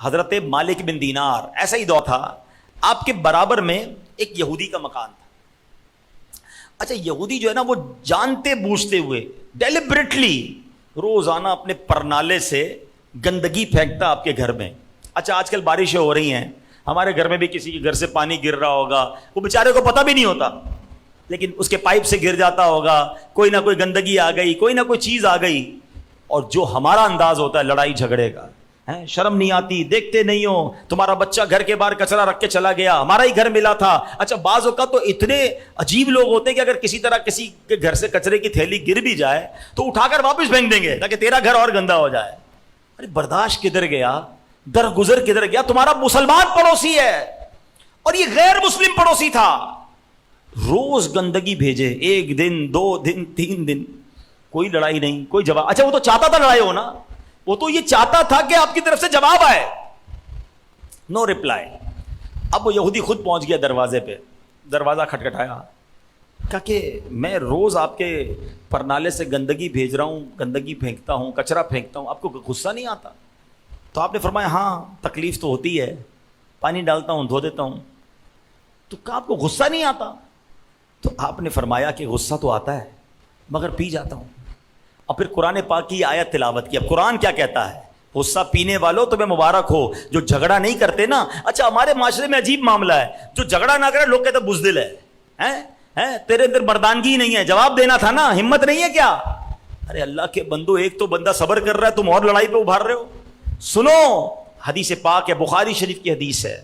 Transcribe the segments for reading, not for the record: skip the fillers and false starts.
حضرت مالک بن دینار ایسا ہی دور تھا، آپ کے برابر میں ایک یہودی کا مکان تھا. اچھا یہودی جو ہے نا وہ جانتے بوجھتے ہوئے ڈیلیبریٹلی روزانہ اپنے پرنالے سے گندگی پھینکتا آپ کے گھر میں. اچھا آج کل بارشیں ہو رہی ہیں، ہمارے گھر میں بھی کسی کے گھر سے پانی گر رہا ہوگا، وہ بیچارے کو پتہ بھی نہیں ہوتا، لیکن اس کے پائپ سے گر جاتا ہوگا، کوئی نہ کوئی گندگی آ گئی، کوئی نہ کوئی چیز آ گئی. اور جو ہمارا انداز ہوتا ہے لڑائی جھگڑے کا، شرم نہیں آتی، دیکھتے نہیں ہو، تمہارا بچہ گھر کے باہر کچرا رکھ کے چلا گیا، ہمارا ہی گھر ملا تھا. اچھا بعض اوقات تو اتنے عجیب لوگ ہوتے ہیں کہ اگر کسی طرح کسی کے گھر سے کچرے کی تھیلی گر بھی جائے تو اٹھا کر واپس پھینک دیں گے تاکہ تیرا گھر اور گندا ہو جائے. ارے برداشت کدھر گیا، درگزر کدھر گیا؟ تمہارا مسلمان پڑوسی ہے اور یہ غیر مسلم پڑوسی تھا. روز گندگی بھیجے، 1 دن 2 دن 3 دن، کوئی لڑائی نہیں، کوئی جواب. اچھا وہ تو چاہتا تھا لڑائی ہو نا، وہ تو یہ چاہتا تھا کہ آپ کی طرف سے جواب آئے. نو ریپلائی. اب وہ یہودی خود پہنچ گیا دروازے پہ، دروازہ کھٹکھٹایا، کہا کہ میں روز آپ کے پرنالے سے گندگی بھیج رہا ہوں، گندگی پھینکتا ہوں، کچرا پھینکتا ہوں، آپ کو غصہ نہیں آتا؟ تو آپ نے فرمایا ہاں تکلیف تو ہوتی ہے، پانی ڈالتا ہوں، دھو دیتا ہوں. تو کہا آپ کو غصہ نہیں آتا؟ تو آپ نے فرمایا کہ غصہ تو آتا ہے مگر پی جاتا ہوں. اور پھر قرآن پاک کی آیت تلاوت کی. اب قرآن کیا کہتا ہے؟ غصہ پینے والوں تمہیں مبارک ہو جو جھگڑا نہیں کرتے نا. اچھا ہمارے معاشرے میں عجیب معاملہ ہے، جو جھگڑا نہ کرے لوگ کہتے ہیں بزدل ہے، تیرے اندر مردانگی نہیں ہے، جواب دینا تھا نا، ہمت نہیں ہے کیا؟ ارے اللہ کے بندو، ایک تو بندہ صبر کر رہا ہے، تم اور لڑائی پہ ابھار رہے ہو. سنو حدیث پاک ہے، بخاری شریف کی حدیث ہے.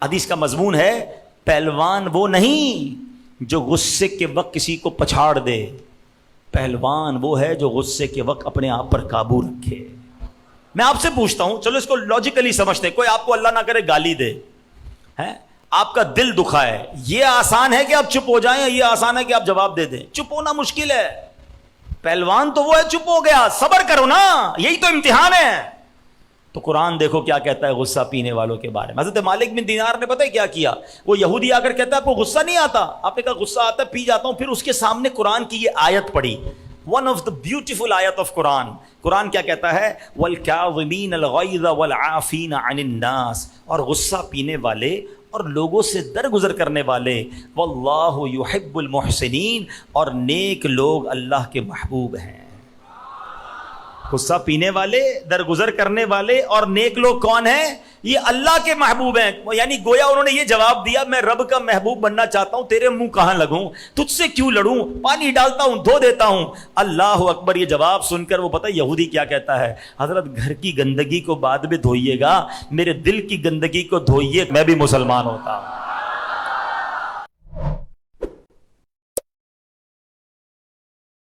حدیث کا مضمون ہے پہلوان وہ نہیں جو غصے کے وقت کسی کو پچھاڑ دے، پہلوان وہ ہے جو غصے کے وقت اپنے آپ پر قابو رکھے. میں آپ سے پوچھتا ہوں، چلو اس کو لاجیکلی سمجھتے، کوئی آپ کو اللہ نہ کرے گالی دے، آپ کا دل دکھا ہے، یہ آسان ہے کہ آپ چپ ہو جائیں، یہ آسان ہے کہ آپ جواب دے دیں؟ چپ ہونا مشکل ہے. پہلوان تو وہ ہے چپ ہو گیا، صبر کرو نا، یہی تو امتحان ہے. تو قرآن دیکھو کیا کہتا ہے غصہ پینے والوں کے بارے میں. حضرت مالک بن دینار نے پتہ ہے کیا کیا؟ وہ یہودی آ کر کہتا ہے آپ کو غصہ نہیں آتا؟ آپ نے کہا غصہ آتا ہے، پی جاتا ہوں. پھر اس کے سامنے قرآن کی یہ آیت پڑھی، ون آف دا بیوٹیفل آیت آف قرآن. قرآن کیا کہتا ہے؟ وَالْكَاظِمِينَ الْغَيْظَ وَالْعَافِينَ عَنِ النَّاسِ، اور غصہ پینے والے اور لوگوں سے درگزر کرنے والے. وَاللَّهُ يُحِبُّ الْمُحْسِنِينَ، اور نیک لوگ اللہ کے محبوب ہیں. غصہ پینے والے، درگزر کرنے والے اور نیک لوگ کون ہیں؟ یہ اللہ کے محبوب ہیں. یعنی گویا انہوں نے یہ جواب دیا میں رب کا محبوب بننا چاہتا ہوں، تیرے منہ کہاں لگوں، تجھ سے کیوں لڑوں، پانی ڈالتا ہوں، دھو دیتا ہوں. اللہ اکبر. یہ جواب سن کر وہ پتہ یہودی کیا کہتا ہے؟ حضرت گھر کی گندگی کو بعد میں دھوئیے گا، میرے دل کی گندگی کو دھوئیے، میں بھی مسلمان ہوتا ہوں.